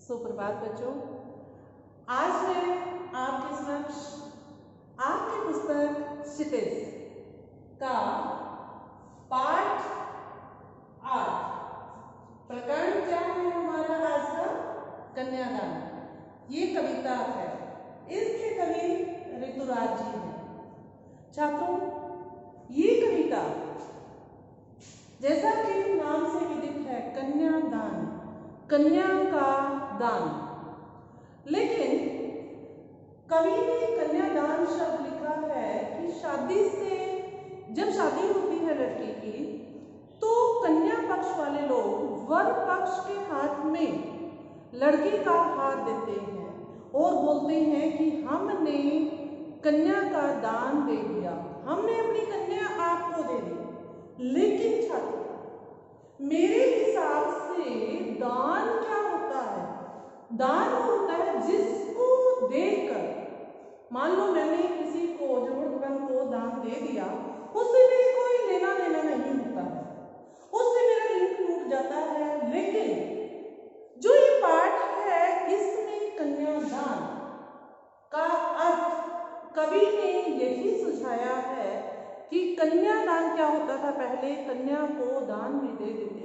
सुप्रभात बच्चों। आज मैं आपके समक्ष आपकी पुस्तक क्षितिज का पाठ 8 प्रकरण क्या है हमारा आज का? कन्यादान। ये कविता है, इसके कवि ऋतुराज जी हैं। छात्रों, ये कविता जैसा कि नाम से विदित है, कन्यादान, कन्या का दान। लेकिन कवि ने कन्यादान शब्द लिखा है कि शादी से जब शादी होती है लड़की की, तो कन्या पक्ष वाले लोग वर पक्ष के हाथ में लड़की का हाथ देते हैं और बोलते हैं कि हमने कन्या का दान दे दिया, हमने अपनी कन्या आपको दे दी। लेकिन छात्र, मेरे हिसाब से दान क्या होता है? दान होता है जिसको देकर, मान लो मैंने किसी को, जरूरतमंद को दान दे दिया, उससे मेरे कोई लेना देना नहीं होता है, उससे मेरा लिंक टूट जाता है। लेकिन जो ये पाठ है, इसमें कन्यादान का अर्थ कवि ने यही सुझाया है कि कन्यादान क्या होता था। पहले कन्या को दान में दे देते थे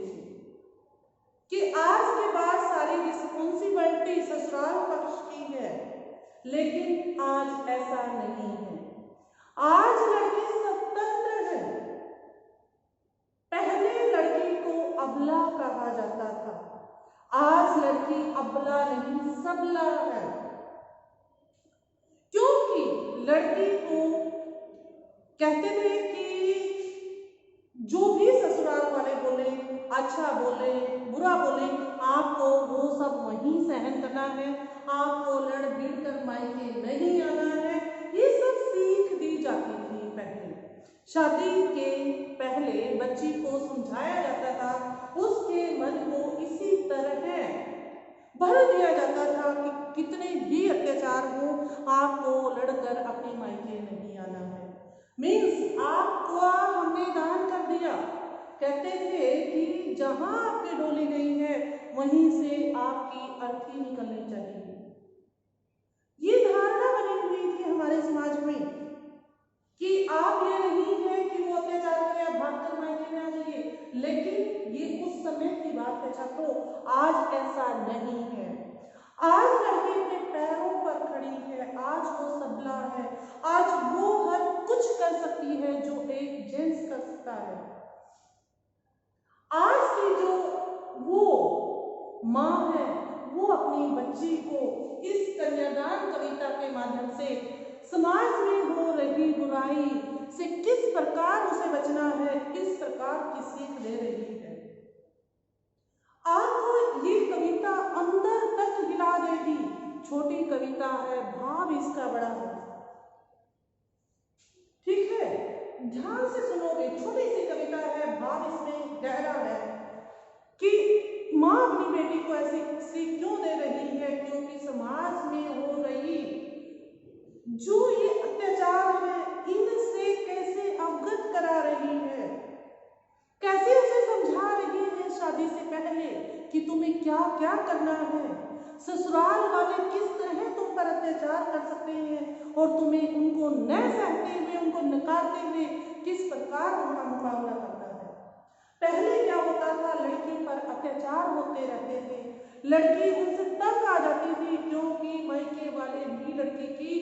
कि आज के बाद सारी रिस्पॉन्सिबिलिटी ससुराल पक्ष की है, लेकिन आज ऐसा नहीं है। आज लड़की स्वतंत्र है। पहले लड़की को अबला कहा जाता था, आज लड़की अबला नहीं सबला है, क्योंकि लड़की को कहते थे कि जो भी ससुराल वाले बोले, अच्छा बोले बुरा बोले, आपको वो सब वहीं सहन करना है, आपको लड़ भिड़ कर मायके नहीं आना है। ये सब सीख दी जाती थी। पहले शादी के पहले बच्ची को समझाया जाता था, उसके मन को इसी तरह भर दिया जाता था कि कितने भी अत्याचार हो, आपको लड़कर अपने मायके नहीं आना है। मीन्स आपको हमने दान कर दिया। कहते थे कि जहां आपकी डोली गई है वहीं से आपकी अर्थी निकलनी चाहिए। ये धारणा बनी हुई थी हमारे समाज में कि आप ये नहीं है कि वो अत्याचार किया भागकर मायके में आ जाइए। लेकिन ये उस समय की बात है छात्रों, आज ऐसा नहीं है। आज लड़की अपने पैरों पर खड़ी है, आज वो सबला है, आज वो हर कुछ कर सकती है जो एक जेंट्स कर सकता है। आज की जो वो माँ है, वो अपनी बच्ची को इस कन्यादान कविता के माध्यम से समाज में हो रही बुराई से किस प्रकार उसे बचना है, किस प्रकार की सीख दे रही है। आपको ये कविता अंदर तक हिला देगी। छोटी कविता है, भाव इसका बड़ा है। ठीक है, ध्यान से सुनोगे। छोटी सी कविता है, भाव इसमें गहरा है कि माँ अपनी बेटी को ऐसी सीख क्यों दे रही है, क्योंकि समाज में हो रही जो ये अत्याचार है, इनसे कैसे अवगत करा रही है, कैसे उसे समझा रही है शादी से पहले कि तुम्हें क्या क्या करना है, ससुराल वाले किस तरह तुम पर अत्याचार कर सकते हैं और तुम्हें उनको न सहते हुए, उनको नकारते हुए किस प्रकार उनका मुकाबला करना है। पहले क्या होता था, लड़की पर अत्याचार होते रहते थे, लड़की उनसे तंग आ जाती थी, क्योंकि मायके वाले भी लड़की की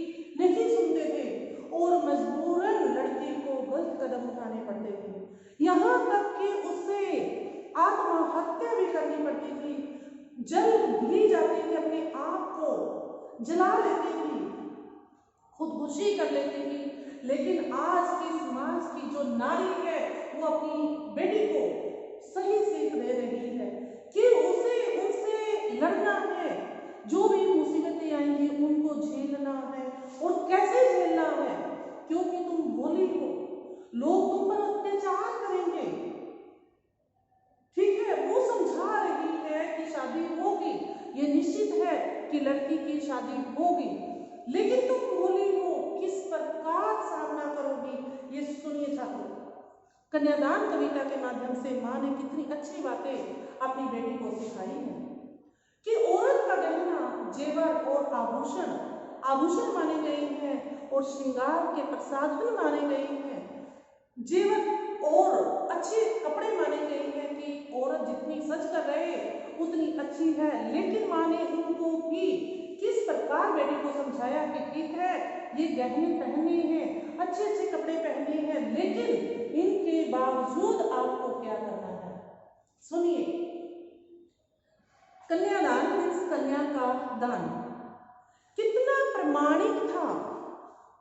नहीं सुनते थे और मजबूरन लड़की को गलत कदम उठाने पड़ते थे। यहाँ तक कि उसे आत्महत्या भी करनी पड़ती थी, जल भी जाती थी, अपने आप को जला लेती थी, खुदकुशी कर लेती थी। लेकिन आज की समाज की जो नारी है, वो अपनी बेटी को सही सीख दे रही है कि उसे उनसे लड़ना है, जो भी मुसीबतें आएंगी उनको झेलना है। और कैसे झेलना है, क्योंकि तुम बोली हो, लोग तुम पर अत्याचार करेंगे। ठीक है, वो समझा रही है कि शादी होगी, ये निश्चित है कि लड़की की शादी होगी, लेकिन तुम बोली हो, किस प्रकार सामना करोगी, ये सुनिए छात्रों। कन्यादान कविता के माध्यम से माँ ने कितनी अच्छी बातें अपनी बेटी को सिखाई है कि औरत का आभूषण आभूषण माने गए हैं और श्रृंगार के प्रसाधन माने गए हैं, जेवर और अच्छे कपड़े माने गए हैं कि औरत जितनी सज कर रहे उतनी अच्छी है। लेकिन माँ ने उनको भी किस प्रकार बेटी को समझाया कि ठीक है ये गहने पहने हैं, अच्छे अच्छे कपड़े पहने हैं, लेकिन इनके बावजूद आपको क्या करना है। सुनिए, कन्यादान मीन्स कन्या का दान कितना प्रमाणिक था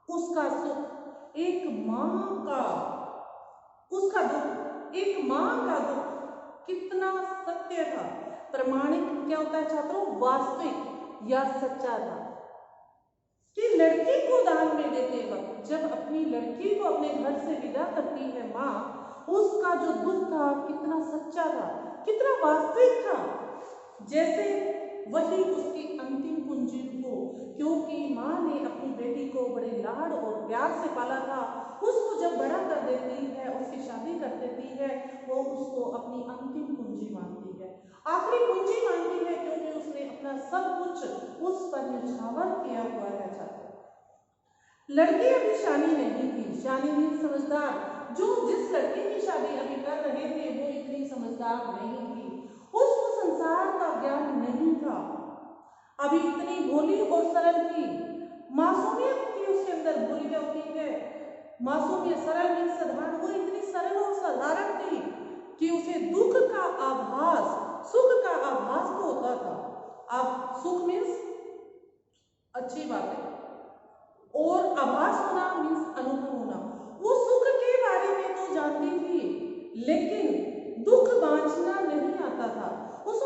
उसका सुख, एक माँ का उसका दुख, एक माँ का दुख कितना सत्य था। प्रमाणिक क्या होता है छात्रों? वास्तविक या सच्चा था कि लड़की को दान में देते वक्त जब अपनी लड़की को अपने घर से विदा करती है माँ, उसका जो दुख था कितना सच्चा था, कितना वास्तविक था, जैसे वही उसकी अंतिम कुंजी हो, क्योंकि माँ ने अपनी बेटी को बड़े लाड और प्यार से पाला था। उसको जब बड़ा कर देती है, उसकी शादी कर देती है, वो उसको अपनी अंतिम कुंजी मानती है, आखिरी कुंजी मानती है, क्योंकि उसने अपना सब कुछ उस पर न्यौछावर किया हुआ है। छात्र, लड़की अभी शानी नहीं थी, शानी नहीं समझदार, जो जिस लड़की की शादी अभी कर रहे थे वो इतनी समझदार नहीं थी, उसको संसार का ज्ञान नहीं था, अभी इतनी भोली और सरल थी, मासूमियत की उसके अंदर भोली होती है, मासूमियत सरल मीन्स साधारण, वो इतनी सरल और साधारण थी कि उसे दुख का आभास, सुख का आभास तो होता था। अब सुख मीन्स अच्छी बात है और आभास होना मीन्स अनुभव होना, वो सुख के बारे में तो जानती थी लेकिन दुख बांचना नहीं आता था, उस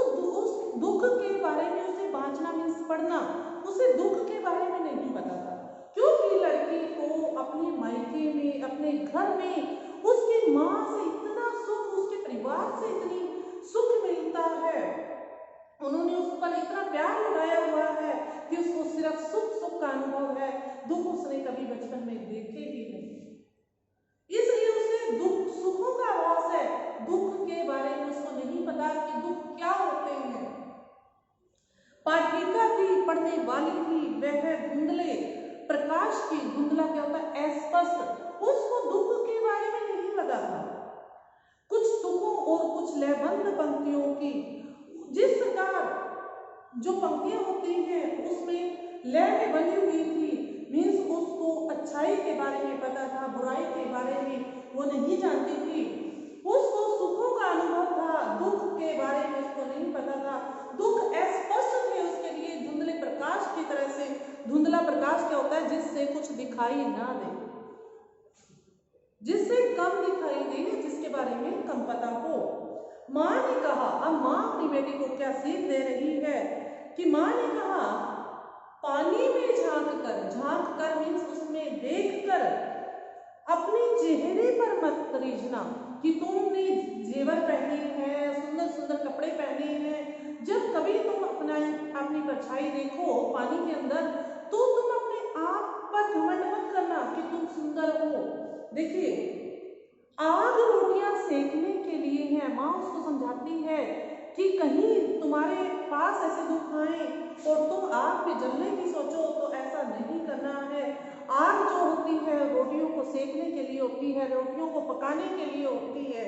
दुख के बारे में उसे बांचना मीन्स पढ़ना, उसे दुख के बारे में नहीं पता था, क्योंकि लड़की को अपने मायके में, अपने घर में उसकी माँ से इतना सुख, उसके परिवार से इतनी सुख मिलता है, उन्होंने उस पर इतना प्यार लगाया हुआ है कि उसको सिर्फ सुख सुख का अनुभव है, दुख उसने कभी बचपन में देखे ही नहीं, इसलिए उसे दुख सुखों का आभास है, दुख के बारे में उसको नहीं पता कि दुख क्या होते हैं। पाठिका थी, पढ़ने वाली थी, वह धुंधले प्रकाश की, धुंधला क्या होता है? अस्पष्ट, उसको दुख के बारे में नहीं पता था। कुछ तुकों और कुछ लयबंध पंक्तियों की, जिस प्रकार जो पंक्तियां होती हैं उसमें लय में बनी हुई थी, मीन्स उसको अच्छाई के बारे में पता था, बुराई के बारे में वो नहीं जानती थी, उसको सुखों का अनुभव था, दुख के बारे में उसको नहीं पता था, दुख अस्पष्ट थे उसके लिए, धुंधले प्रकाश की तरह से। धुंधला प्रकाश क्या होता है? जिससे कुछ दिखाई ना दे, जिससे कम दिखाई दे, जिसके बारे में कम पता हो। माँ ने कहा, अब माँ अपनी बेटी को क्या सीख दे रही है कि माँ ने कहा पानी में झांक कर मीन्स उसमें देख कर अपने चेहरे पर मत रिझना कि तुमने जेवर पहने हैं, सुंदर सुंदर कपड़े पहने हैं, जब कभी तुम अपनी परछाई देखो पानी के अंदर तो तुम अपने आप पर घमंड मत करना कि तुम सुंदर हो। देखिए, आग रोटियां सेकने के लिए है, माँ उसको समझाती है कि कहीं तुम्हारे पास ऐसे दुख आए और तुम आग पे जलने की सोचो तो ऐसा नहीं करना है। आग जो होती है रोटियों को सेकने के लिए होती है, रोटियों को पकाने के लिए होती है,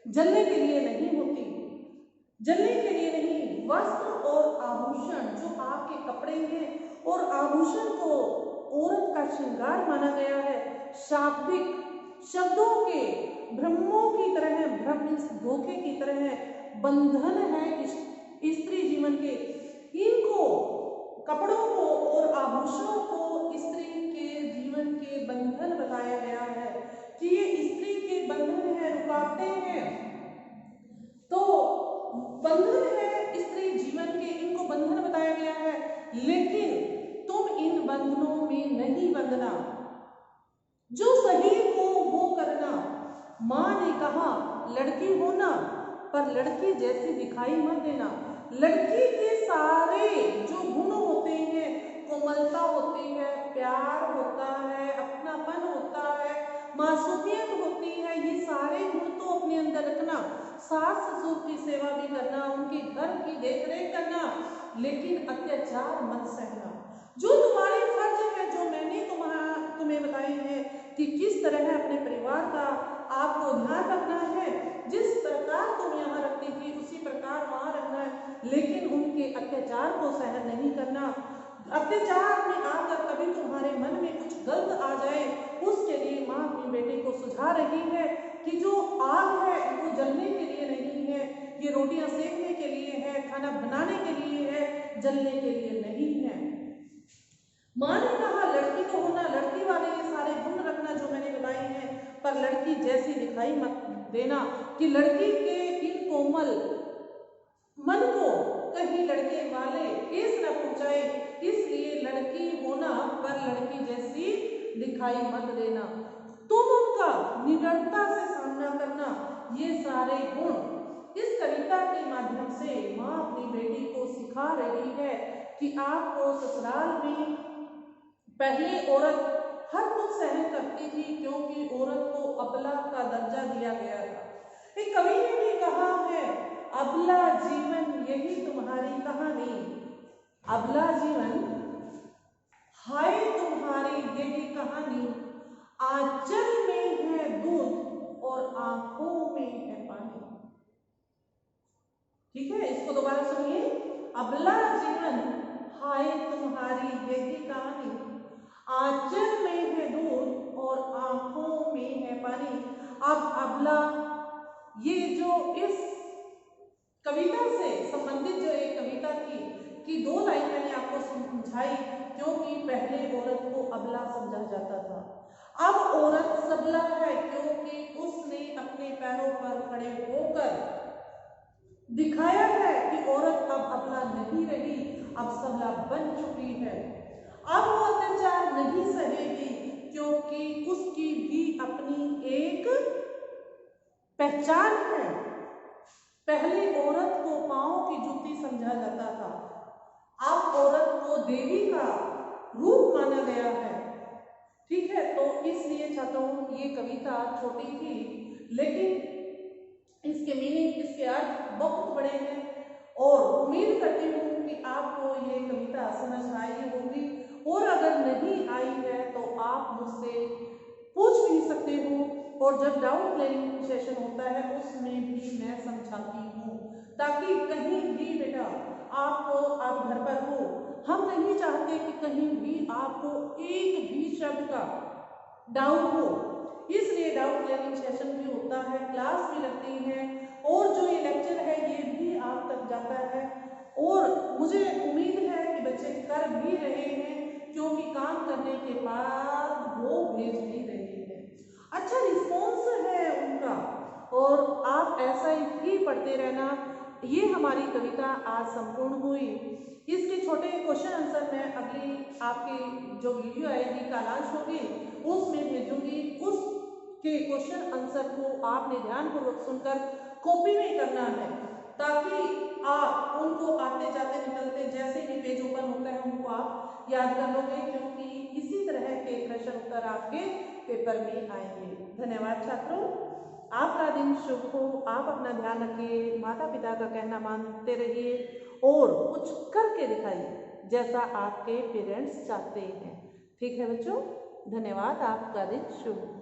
जलने के लिए नहीं होती, जलने के लिए नहीं। वस्त्र और आभूषण जो आग के कपड़े हैं और आभूषण को औरत का श्रृंगार माना गया है, शाब्दिक शब्दों के ब्रह्मों की तरह है, ब्रह्म धोखे की तरह है, बंधन है स्त्री जीवन के। इनको कपड़ों को और आभूषणों को स्त्री के जीवन के बंधन बताया गया है कि ये स्त्री के बंधन है, रुकावटें हैं, तो बंधन है स्त्री जीवन के, इनको बंधन बताया गया है, लेकिन तुम इन बंधनों में नहीं बंधना, जो सही हो वो करना। माँ ने कहा लड़की होना पर लड़की जैसी दिखाई मत देना, लड़की के सारे जो गुण होते हैं, कोमलता होती है, प्यार होता है, अपनापन होता है, मासूमियत होती है, ये सारे गुण तो अपने अंदर रखना, सास ससुर की सेवा भी करना, उनके घर की देखरेख करना, लेकिन अत्याचार मत सहना। जो तुम्हारे फर्ज है, जो मैंने तुम्हें बताए हैं कि किस तरह अपने परिवार का आपको ध्यान रखना है, जिस प्रकार तुम यहाँ रखती थी उसी प्रकार वहाँ रखना है, लेकिन उनके अत्याचार को सहन नहीं करना। अत्याचार में आकर कभी तुम्हारे मन में कुछ गलत आ जाए, उसके लिए माँ अपनी बेटे को सुझा रही है कि जो आग है वो जलने के लिए नहीं है, ये रोटियां सेकने के लिए है, खाना बनाने के लिए है, जलने के लिए नहीं है। माँ ने कहा लड़की को होना, लड़की वाले ये सारे गुण रखना जो मैंने बताए हैं, पर लड़की जैसी दिखाई मत देना कि लड़की के इन कोमल मन को कहीं लड़के वाले ठेस न पहुंचाए, इसलिए लड़की होना पर लड़की जैसी दिखाई मत देना। तुम उनका निडरता से सामना करना। ये सारे गुण इस कविता के माध्यम से माँ अपनी बेटी को सिखा रही है कि आपको ससुराल में पहले औरत हर कुछ सहन करती थी, क्योंकि औरत को अबला का दर्जा दिया गया था। एक कवि ने भी कहा है, अबला जीवन यही तुम्हारी कहानी, अबला जीवन हाय तुम्हारी यही कहानी, आंचल में है दूध और आंखों में है पानी। ठीक है, इसको दोबारा सुनिए। अबला जीवन हाय तुम्हारी यही कहानी, आंचल में है दूध और आंखों में है पानी। अब अबला, ये जो इस कविता से संबंधित जो एक कविता थी कि दो लाइन मैंने आपको समझाई, क्योंकि पहले औरत को अबला समझा जाता था, अब औरत सबला है, क्योंकि उसने अपने पैरों पर खड़े होकर दिखाया है कि औरत अब अबला नहीं रही, अब सबला बन चुकी है। अब वो अत्याचार नहीं सहेगी, क्योंकि उसकी भी अपनी एक पहचान है। पहले औरत को पांव की जूती समझा जाता था, अब औरत को देवी का रूप माना गया है। ठीक है, तो इसलिए छात्रों ये कविता छोटी थी, लेकिन इसके मीनिंग, इसके अर्थ बहुत बड़े हैं, और उम्मीद करती हूँ कि आपको ये कविता समझ आई होगी, और अगर नहीं आई है तो आप मुझसे पूछ भी सकते हो, और जब डाउट क्लियरिंग सेशन होता है उसमें भी मैं समझाती हूँ, ताकि कहीं भी बेटा आपको, आप घर पर हो, हम नहीं चाहते कि कहीं भी आपको एक भी शब्द का डाउट हो, इसलिए डाउट क्लियरिंग सेशन भी होता है, क्लास भी लगती है, और जो ये लेक्चर है ये भी आप तक जाता है, और मुझे उम्मीद है कि बच्चे कर भी रहे हैं, क्योंकि काम करने के बाद वो भेज भी रहे हैं, अच्छा रिस्पॉन्स है उनका, और आप ऐसा ही पढ़ते रहना। ये हमारी कविता आज संपूर्ण हुई। इसके छोटे क्वेश्चन आंसर मैं अगली आपकी जो वीडियो आएगी, कालांश होगी, उसमें भेजूंगी। उसके क्वेश्चन आंसर को आपने ध्यानपूर्वक सुनकर कॉपी में करना है, ताकि आप उनको आते जाते निकलते जैसे ही पेज ओपन होता है उनको आप याद कर लोगे, क्योंकि इसी तरह के प्रश्न उत्तर आपके पेपर में आएंगे। धन्यवाद छात्रों, आपका दिन शुभ हो, आप अपना ध्यान रखिए, माता पिता का कहना मानते रहिए, और कुछ करके दिखाइए जैसा आपके पेरेंट्स चाहते हैं। ठीक है बच्चों, धन्यवाद, आपका दिन शुभ हो।